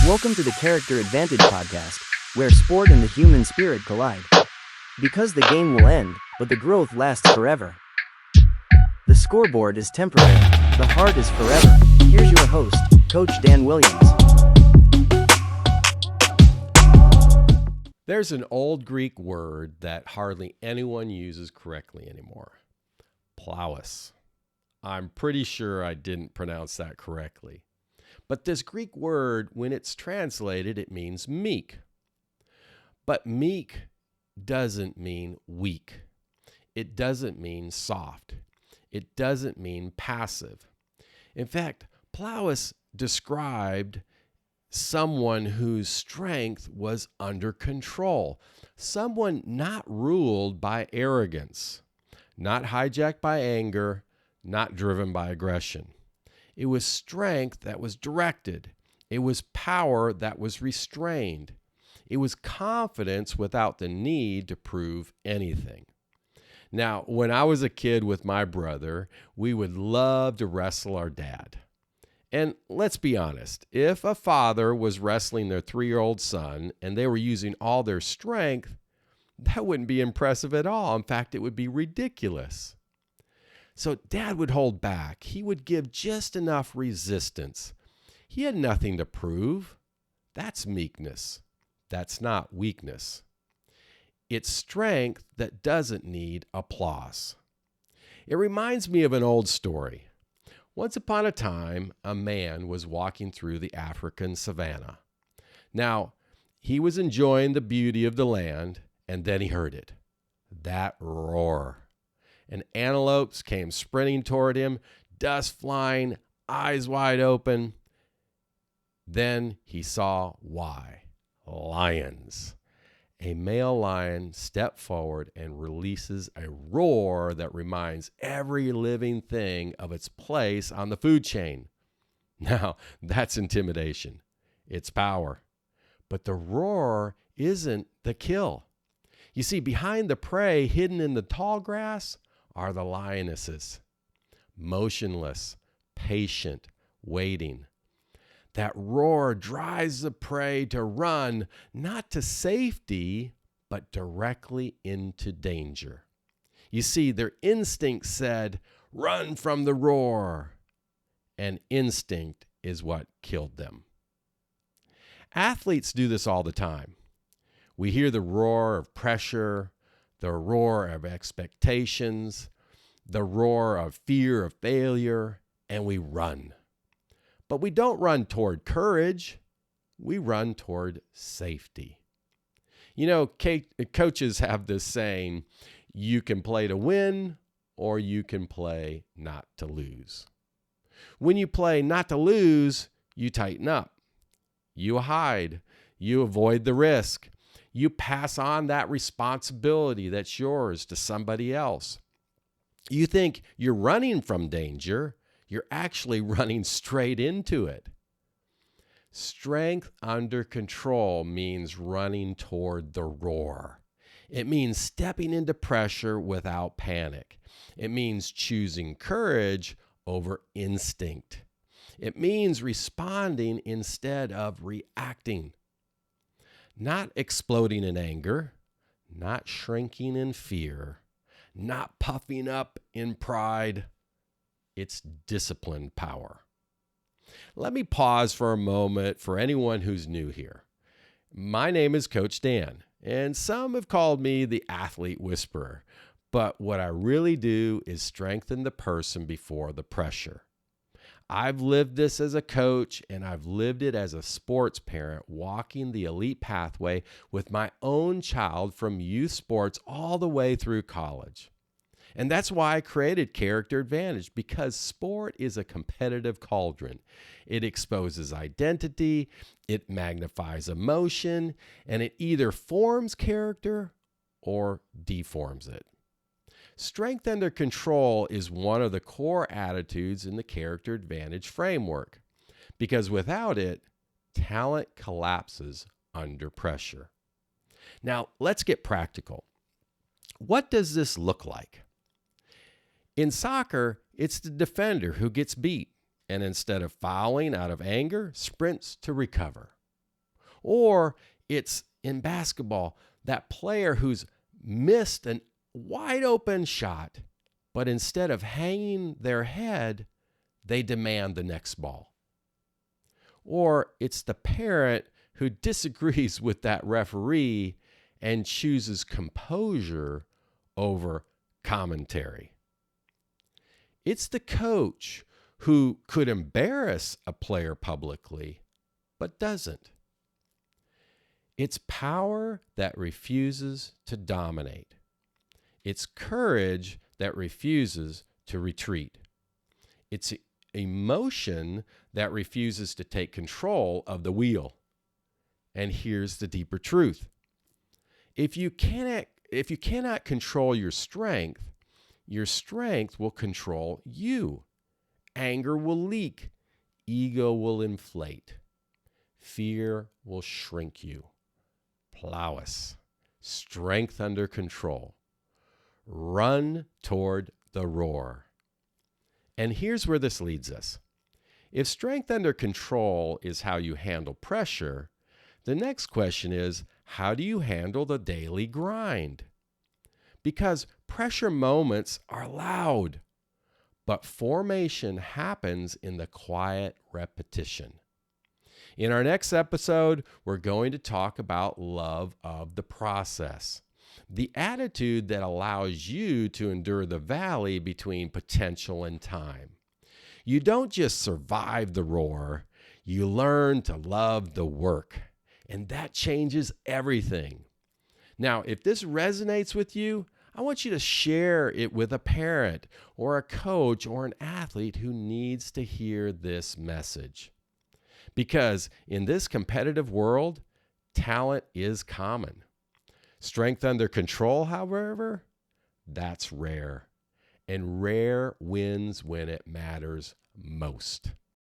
Welcome to the Character Advantage podcast, where sport and the human spirit collide. Because the game will end, but the growth lasts forever. The scoreboard is temporary, the heart is forever. Here's your host, Coach Dan Williams. There's an old Greek word that hardly anyone uses correctly anymore. Praus. I'm pretty sure I didn't pronounce that correctly. But this Greek word, when it's translated, it means meek. But meek doesn't mean weak. It doesn't mean soft. It doesn't mean passive. In fact, praus described someone whose strength was under control, someone not ruled by arrogance, not hijacked by anger, not driven by aggression. It was strength that was directed. It was power that was restrained. It was confidence without the need to prove anything. Now, when I was a kid with my brother, we would love to wrestle our dad. And let's be honest, if a father was wrestling their 3-year-old son and they were using all their strength, that wouldn't be impressive at all. In fact, it would be ridiculous. So Dad would hold back. He would give just enough resistance. He had nothing to prove. That's meekness. That's not weakness. It's strength that doesn't need applause. It reminds me of an old story. Once upon a time, a man was walking through the African savannah. Now, he was enjoying the beauty of the land, and then he heard it. That roar. And antelopes came sprinting toward him, dust flying, eyes wide open. Then he saw why. Lions. A male lion stepped forward and releases a roar that reminds every living thing of its place on the food chain. Now, that's intimidation. It's power. But the roar isn't the kill. You see, behind the prey, hidden in the tall grass, are the lionesses, motionless, patient, waiting. That roar drives the prey to run, not to safety, but directly into danger. You see, their instinct said, run from the roar, and instinct is what killed them. Athletes do this all the time. We hear the roar of pressure, the roar of expectations, the roar of fear of failure, and we run. But we don't run toward courage. We run toward safety. You know, coaches have this saying, you can play to win or you can play not to lose. When you play not to lose, you tighten up. You hide. You avoid the risk. You pass on that responsibility that's yours to somebody else. You think you're running from danger. You're actually running straight into it. Strength under control means running toward the roar. It means stepping into pressure without panic. It means choosing courage over instinct. It means responding instead of reacting. Not exploding in anger, not shrinking in fear, not puffing up in pride. It's disciplined power. Let me pause for a moment for anyone who's new here. My name is Coach Dan, and some have called me the athlete whisperer, but what I really do is strengthen the person before the pressure. I've lived this as a coach, and I've lived it as a sports parent, walking the elite pathway with my own child from youth sports all the way through college. And that's why I created Character Advantage, because sport is a competitive cauldron. It exposes identity, it magnifies emotion, and it either forms character or deforms it. Strength under control is one of the core attitudes in the Character Advantage framework, because without it, talent collapses under pressure. Now, let's get practical. What does this look like? In soccer, it's the defender who gets beat and instead of fouling out of anger, sprints to recover. Or it's in basketball, that player who's missed a wide open shot, but instead of hanging their head, they demand the next ball. Or it's the parent who disagrees with that referee and chooses composure over commentary. It's the coach who could embarrass a player publicly, but doesn't. It's power that refuses to dominate. It's courage that refuses to retreat. It's emotion that refuses to take control of the wheel. And here's the deeper truth. If you cannot control your strength will control you. Anger will leak. Ego will inflate. Fear will shrink you. Praus, strength under control. Run toward the roar. And here's where this leads us. If strength under control is how you handle pressure, the next question is, how do you handle the daily grind? Because pressure moments are loud, but formation happens in the quiet repetition. In our next episode, we're going to talk about love of the process, the attitude that allows you to endure the valley between potential and time. You don't just survive the roar, you learn to love the work, and that changes everything. Now, if this resonates with you, I want you to share it with a parent or a coach or an athlete who needs to hear this message. Because in this competitive world, talent is common. Strength under control, however, that's rare. And rare wins when it matters most.